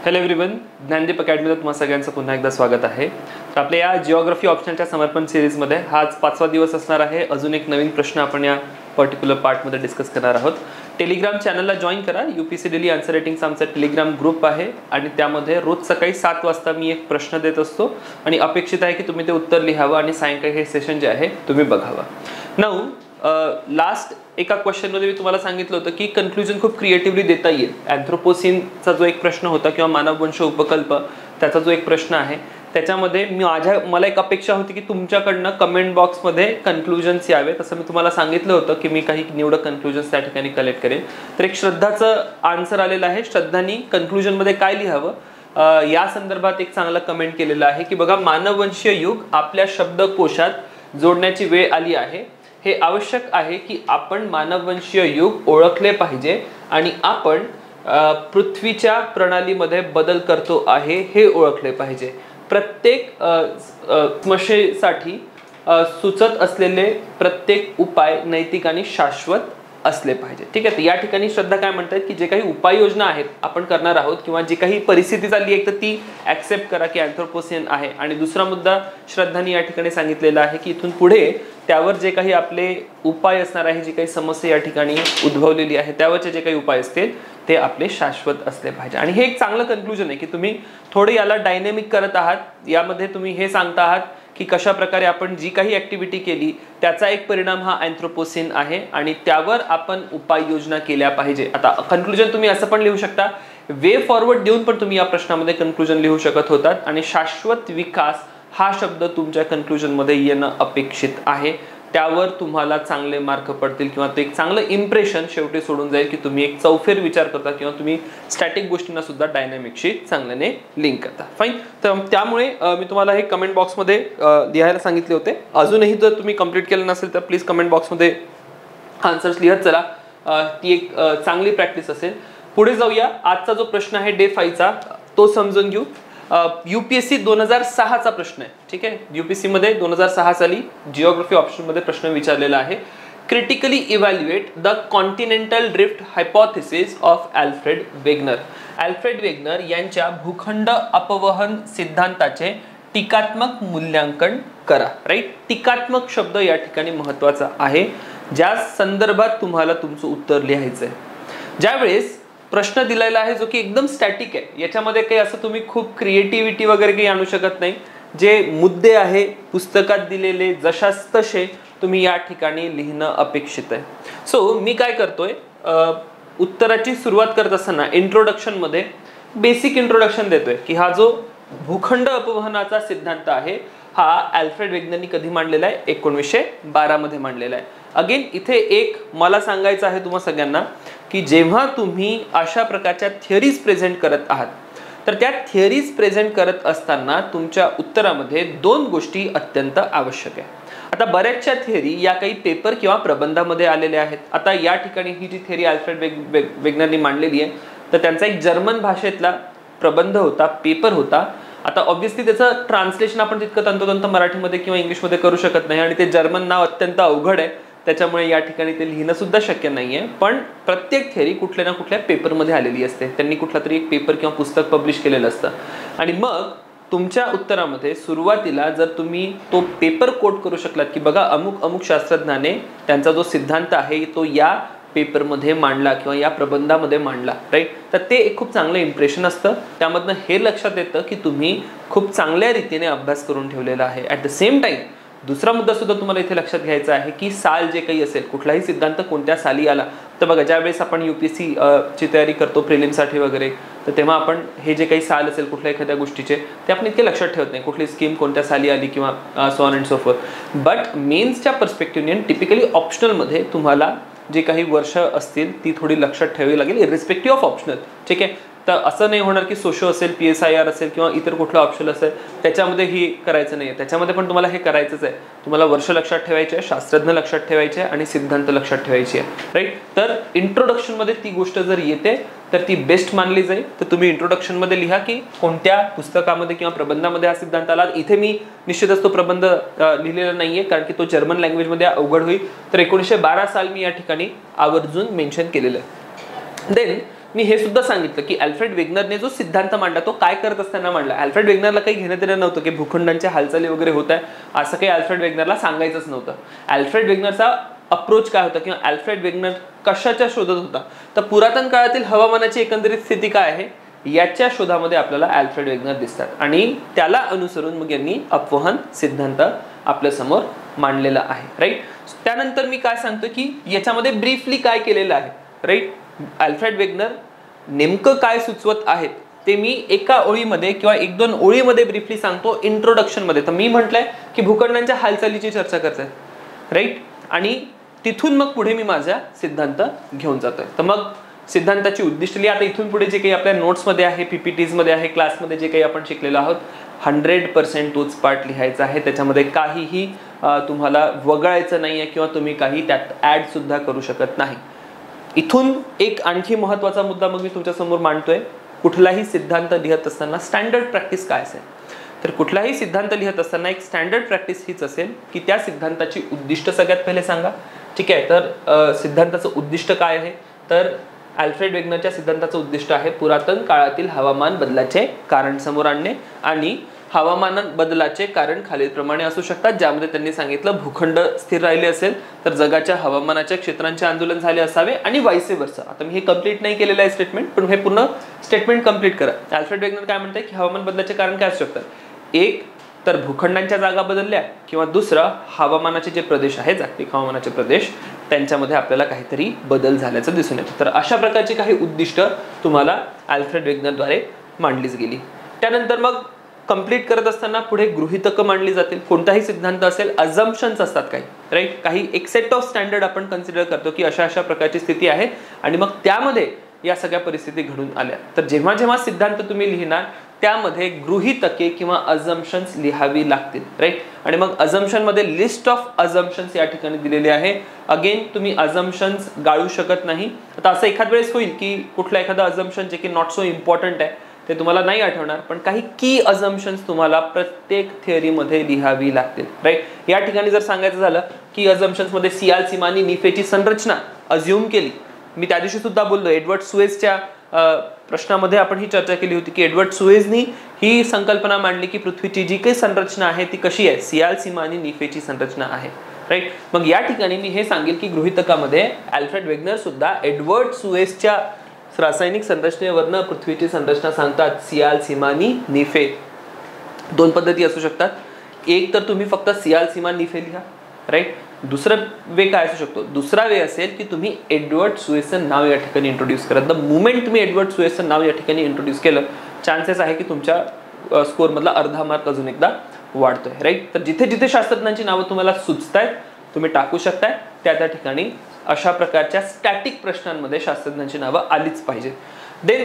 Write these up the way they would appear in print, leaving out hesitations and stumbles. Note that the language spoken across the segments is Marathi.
हॅलो एव्हरीवन, ज्ञानदीप अकॅडमीला तुम्हा सगळ्यांचं पुन्हा एकदा स्वागत आहे. तर आपल्या या जिओग्राफी ऑप्शनच्या समर्पण सिरीजमध्ये हा आज 5वा दिवस असणार आहे. अजून एक नवीन प्रश्न आपण या पर्टिक्युलर पार्टमध्ये डिस्कस करणार आहोत. टेलिग्राम चॅनलला जॉईन करा. UPSC डेली आन्सर रेटिंगचा आमचा टेलिग्राम ग्रुप आहे आणि त्यामध्ये रोज सकाळी 7 वाजता मी एक प्रश्न देत असतो आणि अपेक्षित आहे की तुम्ही ते उत्तर लिहावं आणि सायंकाळी हे सेशन जे आहे तुम्ही बघावं. नाऊ लास्ट एका क्वेश्चनमध्ये मी तुम्हाला सांगितलं होतं की कन्क्लुजन खूप क्रिएटिव्हली देता येईल. अँथ्रोपोसिनचा जो एक प्रश्न होता किंवा मानववंश उपकल्प त्याचा जो एक प्रश्न आहे त्याच्यामध्ये मला एक अपेक्षा होती की तुमच्याकडनं कमेंट बॉक्समध्ये कन्क्लुजन्स यावेत. असं मी तुम्हाला सांगितलं होतं की मी काही निवडक कन्क्लुजन्स त्या ठिकाणी कलेक्ट करेन. तर एक श्रद्धाचं आन्सर आलेलं आहे. श्रद्धानी कन्क्लुजनमध्ये काय लिहावं या संदर्भात एक चांगलं कमेंट केलेलं आहे की बघा, मानववंशीय युग आपल्या शब्दकोशात जोडण्याची वेळ आली आहे. हे आवश्यक आहे की आपण मानववंशीय युग ओळखले पाहिजे आणि आपण पृथ्वीच्या प्रणालीमध्ये बदल करतो आहे हे ओळखले पाहिजे. प्रत्येक समस्येसाठी सुचत असलेले प्रत्येक उपाय नैतिक आणि शाश्वत असले पाहिजे. ठीक आहे. या ठिकाणी श्रद्धा काय म्हणतात की जे काही उपाययोजना आहेत आपण करणार आहोत किंवा जी काही परिस्थिती चालली आहे तर ती ऍक्सेप्ट करा की अँथ्रोपोसिन आहे. आणि दुसरा मुद्दा श्रद्धानी या ठिकाणी सांगितलेला आहे की इथून पुढे त्यावर जे काही आपले उपाय असणार आहे, जी काही समस्या या ठिकाणी उद्भवलेली आहे त्यावरचे जे काही उपाय असतील ते आपले शाश्वत असले पाहिजे. आणि हे एक चांगलं कन्क्लुजन आहे की तुम्ही थोडे याला डायनेमिक करत आहात. यामध्ये तुम्ही हे सांगता आहात की कशा प्रकारे आपण जी काही ऍक्टिव्हिटी केली त्याचा एक परिणाम हा अँथ्रोपोसिन आहे आणि त्यावर आपण उपाययोजना केल्या पाहिजे. आता कन्क्लुजन तुम्ही असं पण लिहू शकता, वे फॉरवर्ड देऊन पण तुम्ही या प्रश्नामध्ये कन्क्लुजन लिहू शकत होतात. आणि शाश्वत विकास हा शब्द तुमच्या कन्क्लुजन मध्ये येणं अपेक्षित आहे. त्यावर तुम्हाला चांगले मार्क पडतील किंवा ते एक चांगलं इम्प्रेशन शेवटी सोडून जाईल की तुम्ही एक चौफेर विचार करता किंवा तुम्ही स्टॅटिक गोष्टींना सुद्धा डायनॅमिकशी चांगल्याने लिंक करता. फाईन. तर त्यामुळे मी तुम्हाला हे कमेंट बॉक्समध्ये लिहायला सांगितले होते. अजूनही जर तुम्ही कंप्लीट केलं नसेल तर प्लीज कमेंट बॉक्समध्ये आन्सर्स लिहत चला. ती एक चांगली प्रॅक्टिस असेल. पुढे जाऊया. आजचा जो प्रश्न आहे डे 5चा तो समजून घेऊ. UPSC 2006चा प्रश्न आहे. ठीक आहे. UPSC मध्ये 2006 साली जिओग्राफी ऑप्शन मध्ये प्रश्न विचारलेला आहे. Critically evaluate the continental drift hypothesis of Alfred Wegener. Alfred Wegener यांच्या भूखंड अपवहन सिद्धांताचे टीकात्मक मूल्यांकन करा. राईट. टीकात्मक शब्द या ठिकाणी महत्वाचा आहे ज्या संदर्भात तुम्हाला तुमचं उत्तर लिहायचं आहे. ज्यावेळेस प्रश्न दिलेला आहे जो की एकदम स्टॅटिक आहे, याच्यामध्ये काही असं तुम्ही खूप क्रिएटिव्हिटी वगैरे काही आणू शकत नाही. जे मुद्दे आहे पुस्तकात दिलेले जशास तसे तुम्ही या ठिकाणी लिहिणं अपेक्षित आहे. सो मी काय करतोय, उत्तराची सुरुवात करत असताना इंट्रोडक्शन मध्ये बेसिक इंट्रोडक्शन देतोय की हा जो भूखंड अपवहनाचा सिद्धांत आहे हा अल्फ्रेड वेगनरनी कधी मांडलेला आहे, 1912 मध्ये मांडलेला आहे. अगेन इथे एक मला सांगायचं आहे तुम्हा सगळ्यांना की जेव्हा तुम्ही अशा प्रकारच्या थिअरीज प्रेझेंट करत आहात तर त्या थिअरीज प्रेझेंट करत असताना तुमच्या उत्तरामध्ये 2 गोष्टी अत्यंत आवश्यक आहे. आता बऱ्याचशा थिअरी या काही पेपर किंवा प्रबंधामध्ये आलेल्या आहेत. आता या ठिकाणी ही जी थिअरी अल्फ्रेड वेगनरनी मांडलेली आहे तर त्यांचा एक जर्मन भाषेतला प्रबंध होता, पेपर होता. आता ऑब्व्हियसली त्याचं ट्रान्सलेशन आपण तितकं तंतोतंत मराठीमध्ये किंवा इंग्लिशमध्ये करू शकत नाही आणि ते जर्मन नाव अत्यंत अवघड आहे, त्याच्यामुळे या ठिकाणी ते लिहिणं सुद्धा शक्य नाहीये. पण प्रत्येक थिअरी कुठल्या ना कुठल्या पेपरमध्ये आलेली असते. त्यांनी कुठला तरी एक पेपर किंवा पुस्तक पब्लिश केलेलं असतं आणि मग तुमच्या उत्तरामध्ये सुरुवातीला जर तुम्ही तो पेपर कोट करू शकलात की बघा अमुक अमुक शास्त्रज्ञाने त्यांचा जो सिद्धांत आहे तो या पेपरमध्ये मांडला किंवा या प्रबंधामध्ये मांडला, राईट, तर ते एक खूप चांगलं इम्प्रेशन असतं. त्यामधनं हे लक्षात येतं की तुम्ही खूप चांगल्या रीतीने अभ्यास करून ठेवलेला आहे. ॲट द सेम टाइम दुसरा मुद्दा सुद्धा तुम्हाला इथे लक्षात घ्यायचा आहे की साल जे काही असेल, कुठलाही सिद्धांत कोणत्या साली आला. तर बघा ज्यावेळेस आपण UPSC ची तयारी करतो प्रिलिमसाठी वगैरे तर तेव्हा आपण हे जे काही साल असेल कुठल्या एखाद्या गोष्टीचे ते आपण इतके लक्षात ठेवत नाही, कुठली स्कीम कोणत्या साली आली किंवा so on and so forth. But मेन्सच्या पर्स्पेक्टिव्हने टिपिकली ऑप्शनलमध्ये तुम्हाला जे काही वर्ष असतील ती थोडी लक्षात ठेवावी लागेल इरिस्पेक्टिव्ह ऑफ ऑप्शनल. ठीक आहे. तर असं नाही होणार की सोशो असेल, PSIR असेल किंवा इतर कुठलं ऑप्शन असेल त्याच्यामध्ये ही करायचं नाही आहे. त्याच्यामध्ये पण तुम्हाला हे करायचंच आहे. तुम्हाला वर्ष लक्षात ठेवायचे आहे, शास्त्रज्ञ लक्षात ठेवायचे आहे आणि सिद्धांत लक्षात ठेवायचे आहे, राईट. तर इंट्रोडक्शनमध्ये ती गोष्ट जर येते तर ती बेस्ट मानली जाईल. तर तुम्ही इंट्रोडक्शनमध्ये लिहा की कोणत्या पुस्तकामध्ये किंवा प्रबंधामध्ये हा सिद्धांत आला. इथे मी निश्चितच तो प्रबंध लिहिलेला नाहीये कारण की तो जर्मन लँग्वेजमध्ये अवघड होईल. तर 1912 साल मी या ठिकाणी आवर्जून मेन्शन केलेलं आहे. देन मी हे सुद्धा सांगितलं की अल्फ्रेड वेगनरने जो सिद्धांत मांडला तो काय करत असताना मांडला. अल्फ्रेड वेगनरला काही घेणं देणं नव्हतं की भूखंडांच्या हालचाली वगैरे होत आहे असं काही अल्फ्रेड वेगनरला सांगायचंच नव्हतं. अल्फ्रेड वेगनरचा अप्रोच काय होता किंवा अल्फ्रेड वेगनर कशाच्या शोधत होता, तर पुरातन काळातील हवामानाची एकंदरीत स्थिती काय आहे याच्या शोधामध्ये आपल्याला अल्फ्रेड वेगनर दिसतात आणि त्याला अनुसरून मग यांनी अपवहन सिद्धांत आपल्या समोर मांडलेला आहे. राईट. त्यानंतर मी काय सांगतो की याच्यामध्ये ब्रीफली काय केलेलं आहे. राईट. अल्फ्रेड वेगनर नेमकं काय सुचवत आहेत ते मी एका ओळीमध्ये किंवा एक दोन ओळीमध्ये ब्रीफली सांगतो इंट्रोडक्शन मध्ये. तर मी म्हटलंय की भूखंडांच्या हालचालीची चर्चा करतोय. राईट. आणि तिथून मग पुढे मी माझा सिद्धांत घेऊन जातोय. तर मग सिद्धांताची उद्दिष्ट आता इथून पुढे जे काही आपल्या नोट्समध्ये आहे, पीपीटीज मध्ये आहे, क्लासमध्ये जे काही आपण शिकलेलो आहोत 100% तोच पार्ट लिहायचा आहे. त्याच्यामध्ये काहीही तुम्हाला वगळायचं नाहीये किंवा तुम्ही काही त्यात ऍड सुद्धा करू शकत नाही. इथून एक आणखी महत्वाचा मुद्दा मग मी तुमच्या समोर मांडतोय. कुठलाही सिद्धांत लिहत असताना स्टँडर्ड प्रॅक्टिस काय असेल, तर कुठलाही सिद्धांत लिहत असताना एक स्टँडर्ड प्रॅक्टिस हीच असेल की त्या सिद्धांताची उद्दिष्ट सगळ्यात पहिले सांगा. ठीक आहे. तर सिद्धांताचं उद्दिष्ट काय आहे, तर अल्फ्रेड वेगनरच्या सिद्धांताचं उद्दिष्ट आहे पुरातन काळातील हवामान बदलाचे कारण समोर आणणे आणि हवामान बदलाचे कारण खालीलप्रमाणे असू शकतात, ज्यामध्ये त्यांनी सांगितलं भूखंड स्थिर राहिले असेल तर जगाच्या हवामानाच्या क्षेत्रांचे आंदोलन झाले असावे आणि वाईसे वर्सा. आता मी हे कंप्लीट नाही केलेलं आहे स्टेटमेंट, पण हे पूर्ण स्टेटमेंट कंप्लीट करा. अल्फ्रेड वेगनर काय म्हणतात की हवामान बदलाचे कारण काय असू शकतात, एक तर भूखंडांच्या जागा बदलल्या किंवा दुसरा हवामानाचे जे प्रदेश आहेत जागतिक हवामानाचे प्रदेश त्यांच्यामध्ये आपल्याला काहीतरी बदल झाल्याचं दिसून येतं. तर अशा प्रकारची काही उद्दिष्ट तुम्हाला अल्फ्रेड वेगनरद्वारे मांडलीच गेली. त्यानंतर मग कंप्लीट करत असताना पुढे गृहीतकं मांडली जातील. कोणताही सिद्धांत असेल अझम्पशन्स असतात काही. राईट. काही एक सेट ऑफ स्टँडर्ड आपण कन्सिडर करतो की अशा अशा प्रकारची स्थिती आहे आणि मग त्यामध्ये या सगळ्या परिस्थिती घडून आल्या. तर जेव्हा जेव्हा सिद्धांत तुम्ही लिहिणार त्यामध्ये गृहीतके किंवा अझम्पशन्स लिहावी लागतील. राईट. आणि मग अझम्पशन मध्ये लिस्ट ऑफ अझम्पशन्स या ठिकाणी दिलेले आहे. अगेन तुम्ही अझम्पशन्स गाळू शकत नाही. आता असं एखाद वेळेस होईल की कुठलं एखादं अझम्पशन जे की नॉट सो इम्पॉर्टंट आहे ते तुम्हाला नाही आठवणार, पण काही की अझम्पशन्स तुम्हाला प्रत्येक थिअरीमध्ये लिहावी लागतील. राईट. या ठिकाणी जर सांगायचं झालं की अझम्पशन्स मध्ये सियाल सीमा आणि निफेची संरचना अज्युम केली. मी त्या दिवशी सुद्धा बोललो एडवर्ड सुएझच्या प्रश्नामध्ये आपण ही चर्चा केली होती की एडवर्ड सुएझनी ही संकल्पना मांडली की पृथ्वीची जी काही संरचना आहे ती कशी आहे, सियाल सीमा आणि निफेची संरचना आहे. राईट. मग या ठिकाणी मी हे सांगेल की गृहीतकामध्ये अल्फ्रेड वेगनर सुद्धा एडवर्ड सुएझच्या रासायनिक संरचनेवरनं पृथ्वीची संरचना सांगतात. सियाल सीमा आणि निफे दोन पद्धती असू शकतात. एक तर तुम्ही फक्त सियाल सीमा निफे लिहा. राईट. दुसरा वे काय असू शकतो, दुसरा वे असेल की तुम्ही एडवर्ड सुएझचं नाव या ठिकाणी इंट्रोड्यूस करा. द मुमेंट तुम्ही एडवर्ड सुएझचं नाव या ठिकाणी इंट्रोड्यूस केलं चान्सेस आहे की तुमच्या स्कोर मधला अर्धा मार्क अजून एकदा वाढतोय. राईट. तर जिथे जिथे शास्त्रज्ञांची नावं तुम्हाला सुचतायत तुम्ही टाकू शकताय. त्या त्या ठिकाणी अशा प्रकारच्या स्टॅटिक प्रश्नांमध्ये शास्त्रज्ञांची नावं आलीच पाहिजे. देन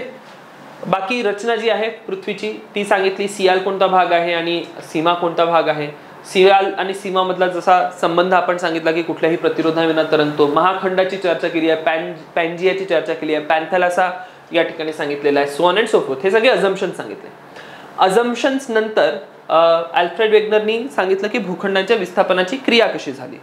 बाकी रचना जी आहे पृथ्वीची ती सांगितली. सियाल कोणता भाग आहे आणि सीमा कोणता भाग आहे. सियाल आणि सीमा मधला जसा संबंध आपण सांगितला की कुठल्याही प्रतिरोधाविना तरंगतो. महाखंडाची चर्चा केली आहे, पॅन्जियाची चर्चा केली आहे, पॅन्थेलासा या ठिकाणी सांगितलेला आहे, so on and so fourth. हे सगळे अझम्पशन्स सांगितले. अझम्पशन्स नंतर अल्फ्रेड वेगनरनी सांगितलं की भूखंडांच्या विस्थापनाची क्रिया कशी झाली.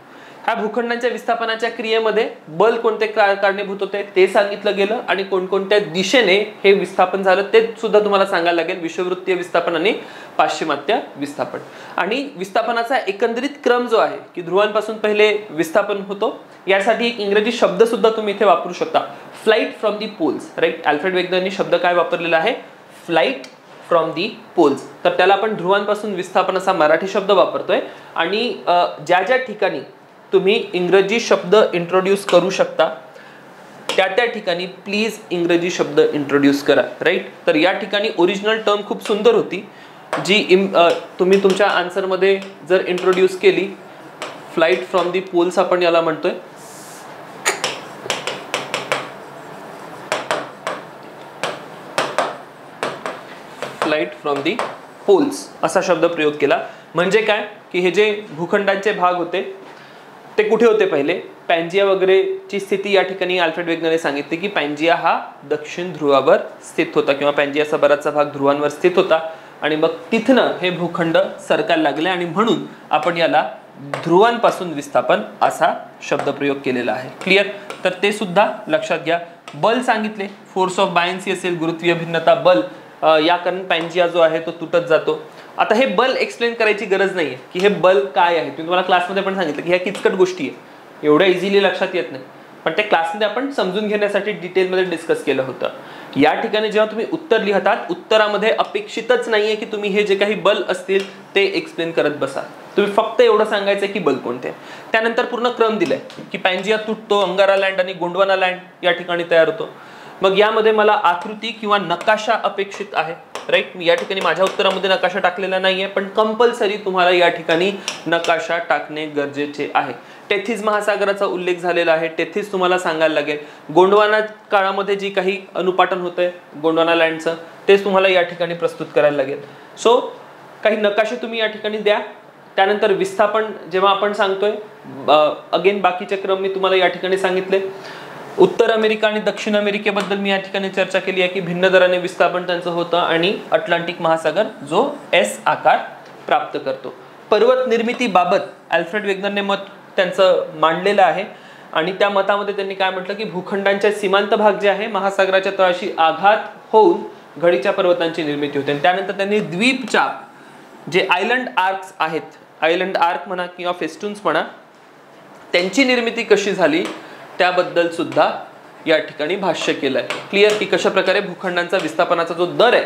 ह्या भूखंडांच्या विस्थापनाच्या क्रियेमध्ये बल कोणते कारणीभूत होते ते सांगितलं गेलं आणि कोणकोणत्या दिशेने हे विस्थापन झालं ते सुद्धा तुम्हाला सांगायला लागेल. विषुववृत्तीय विस्थापन आणि पाश्चिमात्य विस्थापन. आणि विस्थापनाचा एकंदरीत क्रम जो आहे की ध्रुवांपासून पहिले विस्थापन होतो. यासाठी एक इंग्रजी शब्द सुद्धा तुम्ही इथे वापरू शकता, flight from the poles. Right. Alfred वेगनरनी शब्द काय वापरलेला आहे, फ्लाइट फ्रॉम दी पोल्स. तर त्याला आपण ध्रुवांपासून विस्थापन असा मराठी शब्द वापरतोय. आणि ज्या ज्या ठिकाणी तुम्ही इंग्रजी शब्द इंट्रोड्यूस करू शकता त्या त्या ठिकाणी प्लीज इंग्रजी शब्द इंट्रोड्यूस करा. राईट. तर या ठिकाणी ओरिजिनल टर्म खूप सुंदर होती जी तुम्ही तुमच्या आन्सरमध्ये जर इंट्रोड्यूस केली. फ्लाइट फ्रॉम दी पोल्स आपण याला म्हणतोय. फ्लाइट फ्रॉम दी पोल्स असा शब्द प्रयोग केला. म्हणजे काय की हे जे भूखंडांचे भाग होते ते कुठे होते पहिले, पॅन्जिया वगैरेची स्थिती या ठिकाणी अल्फ्रेड वेगनरने सांगितले की पॅन्जिया हा दक्षिण ध्रुवावर स्थित होता किंवा पॅन्जियाचा बराचसा भाग ध्रुवांवर स्थित होता आणि मग तिथनं हे भूखंड सरकायला लागले आणि म्हणून आपण याला ध्रुवांपासून विस्थापन असा शब्दप्रयोग केलेला आहे. क्लिअर. तर ते सुद्धा लक्षात घ्या. बल सांगितले, फोर्स ऑफ बायन्सी असेल, गुरुत्वीय भिन्नता बल, या कारण पॅन्जिया जो आहे तो तुटत जातो. आता हे बल एक्सप्लेन करायची गरज नाहीये की हे बल काय आहे. तुम्हाला क्लासमध्ये पण सांगितलं की ह्या किचकट गोष्टी आहे, एवढ्या इझिली लक्षात येत नाही, पण त्या क्लासमध्ये आपण समजून घेण्यासाठी डिटेलमध्ये डिस्कस केलं होतं. या ठिकाणी जेव्हा तुम्ही उत्तर लिहितात, उत्तरामध्ये अपेक्षितच नाहीये की तुम्ही हे जे काही बल असतील ते एक्सप्लेन करत बसा. तुम्ही फक्त एवढं सांगायचं की बल कोणते. त्यानंतर पूर्ण क्रम दिलाय की पॅन्जिया तुटतो, अंगारा लँड आणि गोंडवाना लँड या ठिकाणी तयार होतो. मग यामध्ये मला आकृती किंवा नकाशा अपेक्षित आहे, राईट. मी या ठिकाणी माझ्या उत्तरामध्ये नकाशा टाकलेला नाहीये, पण कंपल्सरी तुम्हाला या ठिकाणी नकाशा टाकणे गरजेचे आहे. टेथिस महासागराचा उल्लेख झालेला आहे, टेथिस तुम्हाला सांगायला लागेल. गोंडवाना काळामध्ये जी काही अनुपाटन होतंय गोंडवाना लँडचं, तेच तुम्हाला या ठिकाणी प्रस्तुत करायला लागेल. सो काही नकाशे तुम्ही या ठिकाणी द्या. त्यानंतर विस्थापन जेव्हा आपण सांगतोय, अगेन बाकीचे क्रम मी तुम्हाला या ठिकाणी सांगितले. उत्तर अमेरिका आणि दक्षिण अमेरिकेबद्दल मी या ठिकाणी चर्चा केली आहे की भिन्न दराने विस्थापन त्यांचं होतं आणि अटलांटिक महासागर जो एस आकार प्राप्त करतो. पर्वत निर्मितीबाबत अल्फ्रेड वेगनरने मत त्यांचं मांडलेलं आहे आणि त्या मतामध्ये त्यांनी काय म्हटलं की भूखंडांच्या सीमांत भाग जे आहे महासागराच्या तळाशी आघात होऊन घडीच्या पर्वतांची निर्मिती होते. त्यानंतर त्यांनी द्वीपचाप जे आयलंड आर्क्स आहेत, आयलंड आर्क म्हणा किंवा फेस्टून्स म्हणा, त्यांची निर्मिती कशी झाली त्याबद्दल सुद्धा या ठिकाणी भाष्य केलं आहे. क्लिअर की कशा प्रकारे भूखंडांचा विस्थापनाचा जो दर आहे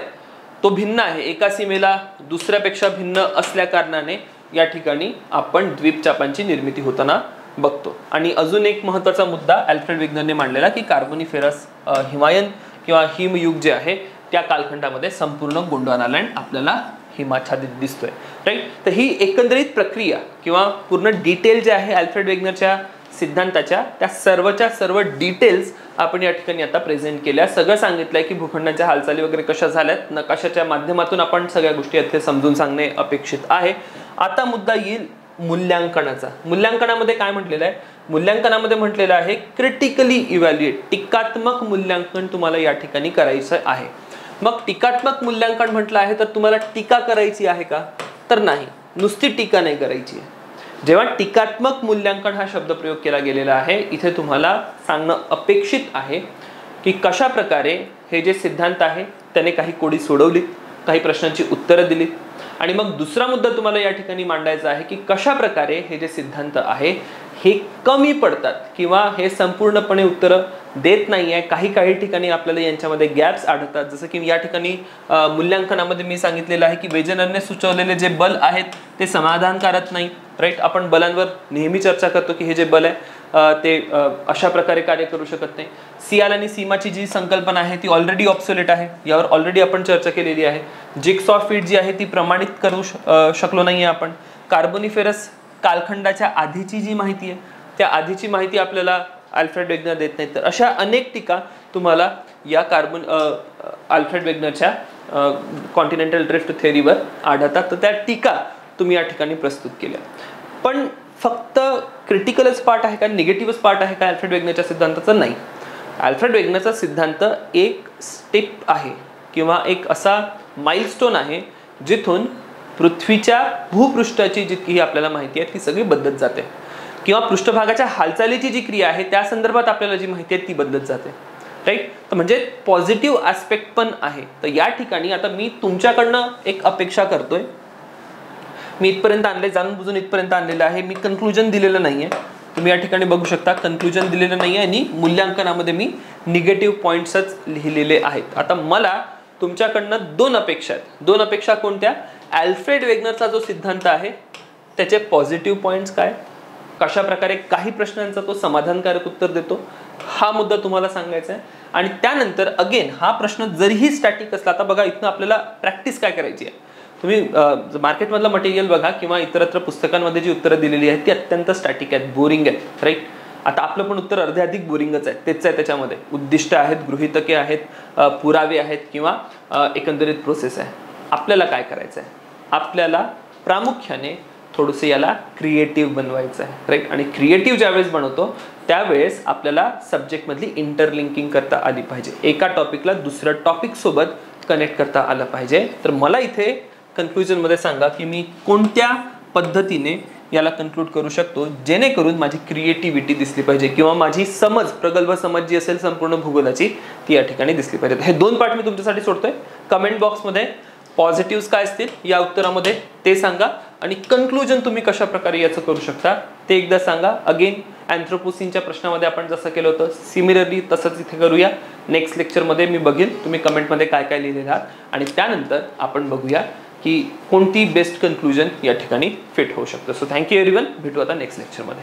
तो भिन्न आहे, एका सीमेला दुसऱ्यापेक्षा भिन्न असल्या कारणाने या ठिकाणी आपण द्वीपचापांची निर्मिती होताना बघतो. आणि अजून एक महत्त्वाचा मुद्दा अल्फ्रेड वेगनरने मांडलेला की कार्बोनिफेरस हिमायन किंवा हिमयुग जे आहे त्या कालखंडामध्ये संपूर्ण गोंडवाना लँड आपल्याला हिमाच्छादित दिसतोय, राईट. तर ही एकंदरीत प्रक्रिया किंवा पूर्ण डिटेल जे आहे अल्फ्रेड वेगनरच्या सिद्धांताच्या, त्या सर्वच्या सर्व डिटेल्स आपण या ठिकाणी आता प्रेझेंट केल्या. सगळं सांगितलंय की भूखंडांच्या हालचाली वगैरे कशा झाल्यात, नकाशाच्या माध्यमातून आपण सगळ्या गोष्टी इथे समजून सांगणे अपेक्षित आहे. आता मुद्दा येईल मूल्यांकनाचा. मूल्यांकनामध्ये काय म्हटलेलं आहे? मूल्यांकनामध्ये म्हटलेलं आहे क्रिटिकली इव्हॅल्युएट, टीकात्मक मूल्यांकन तुम्हाला या ठिकाणी करायचं आहे. मग टीकात्मक मूल्यांकन म्हटलं आहे तर तुम्हाला टीका करायची आहे का? तर नाही, नुसती टीका नाही करायची आहे. जेव्हा टीकात्मक मूल्यांकन हा शब्द प्रयोग केला गेलेला आहे, इथे तुम्हाला सांगणं अपेक्षित आहे की कशा प्रकारे हे जे सिद्धांत आहे त्याने काही कोडी सोडवलीत, काही प्रश्नांची उत्तरं दिलीत. आणि मग दुसरा मुद्दा तुम्हाला या ठिकाणी मांडायचा आहे की कशा प्रकारे हे जे सिद्धांत आहे हे कमी पडतात किंवा हे संपूर्णपणे उत्तरं देत नाही आहे. काही ठिकाणी आपल्याला यांच्यामध्ये गॅप्स आढळतात. जसं की या ठिकाणी मूल्यांकनामध्ये मी सांगितलेलं आहे की वेजनरने सुचवलेले जे बल आहेत ते समाधानकारक नाही, राईट. आपण बलांवर नेहमी चर्चा करतो की हे जे बल आहे ते अशा प्रकारे कार्य करू शकत नाही. सियाल आणि सीमाची जी संकल्पना आहे ती ऑलरेडी ऑब्सोलेट आहे, यावर ऑलरेडी आपण चर्चा केलेली आहे. जिग्सॉ फिट जी आहे ती प्रमाणित करू शकलो नाही आपण. कार्बोनिफेरस कालखंडाच्या आधीची जी माहिती आहे त्या आधीची माहिती आपल्याला अल्फ्रेड वेगनर देत नाही. तर अशा अनेक टीका तुम्हाला या अल्फ्रेड वेगनरच्या कॉन्टिनेंटल ड्रिफ्ट थेअरीवर आढळतात. तर त्या टीका तुम्ही या ठिकाणी प्रस्तुत केल्या. पण फक्त क्रिटिकलच पार्ट आहे का, निगेटिव्हच पार्ट आहे का अल्फ्रेड वेगनरच्या सिद्धांताचा? नाही. अल्फ्रेड वेगनरचा सिद्धांत एक स्टेप आहे किंवा एक असा माइलस्टोन आहे जिथून पृथ्वीच्या भूपृष्ठाची जितकी आपल्याला माहिती आहे ती सगळी बदलत जाते किंवा पृष्ठभागाच्या हालचालीची जी क्रिया आहे त्या संदर्भात आपल्याला जी माहिती आहे ती बदलत जाते, राईट. तर म्हणजे पॉझिटिव्ह ऍस्पेक्ट पण आहे. तर या ठिकाणी आता मी तुमच्याकडनं एक अपेक्षा करतोय. मी इथपर्यंत आणले, जाणून बुजून इथपर्यंत आणलेलं आहे. मी कन्क्लुजन दिलेलं नाहीये. तुम्ही या ठिकाणी बघू शकता कन्क्लुजन दिलेलं नाहीये आणि मूल्यांकनामध्ये मी निगेटिव्ह पॉईंट्सच लिहिलेले आहेत. आता मला तुमच्याकडनं दोन अपेक्षा आहेत. दोन अपेक्षा कोणत्या? अल्फ्रेड वेगनरचा जो सिद्धांत आहे त्याचे पॉझिटिव्ह पॉईंट्स काय, कशा प्रकारे काही प्रश्नांचा तो समाधानकारक उत्तर देतो, हा मुद्दा तुम्हाला सांगायचा आहे. आणि त्यानंतर अगेन हा प्रश्न जरीही स्टॅटिक असला, आता बघा इथनं आपल्याला प्रॅक्टिस काय करायची आहे. तुम्ही मार्केटमधलं मटेरियल बघा किंवा इतरत्र पुस्तकांमध्ये जी उत्तरं दिलेली आहेत ती अत्यंत स्टॅटिक आहेत, बोरिंग आहेत, राईट. आता आपलं पण उत्तर अर्धे अधिक बोरिंगच आहे. तेच आहे त्याच्यामध्ये उद्दिष्ट आहेत, गृहीतके आहेत, पुरावे आहेत किंवा एकंदरीत प्रोसेस आहे. आपल्याला काय करायचं आहे? आपल्याला प्रामुख्याने थोडंसं याला क्रिएटिव्ह बनवायचं आहे, राईट. आणि क्रिएटिव्ह ज्यावेळेस बनवतो त्यावेळेस आपल्याला सब्जेक्टमधली इंटरलिंकिंग करता आली पाहिजे. एका टॉपिकला दुसऱ्या टॉपिक सोबत कनेक्ट करता आलं पाहिजे. तर मला इथे कन्क्लुजनमध्ये सांगा की मी कोणत्या पद्धतीने याला कन्क्लूड करू शकतो, जेणेकरून माझी क्रिएटिव्हिटी दिसली पाहिजे किंवा माझी समज, प्रगल्भ समज जी असेल संपूर्ण भूगोलाची ती या ठिकाणी दिसली पाहिजे. हे 2 पार्ट मी तुमच्यासाठी सोडतोय. कमेंट बॉक्समध्ये पॉझिटिव्ह काय असतील या उत्तरामध्ये ते सांगा आणि कन्क्लुजन तुम्ही कशा प्रकारे याचं करू शकता ते एकदा सांगा. अगेन अँथ्रोपोसिनच्या प्रश्नामध्ये आपण जसं केलं होतं सिमिलरली तसंच इथे करूया. नेक्स्ट लेक्चरमध्ये मी बघेन तुम्ही कमेंटमध्ये काय काय लिहिलेलं आहात आणि त्यानंतर आपण बघूया की कोणती बेस्ट कन्क्लुजन या ठिकाणी फिट होऊ शकतं. So thank you everyone. भेटू आता नेक्स्ट लेक्चरमध्ये.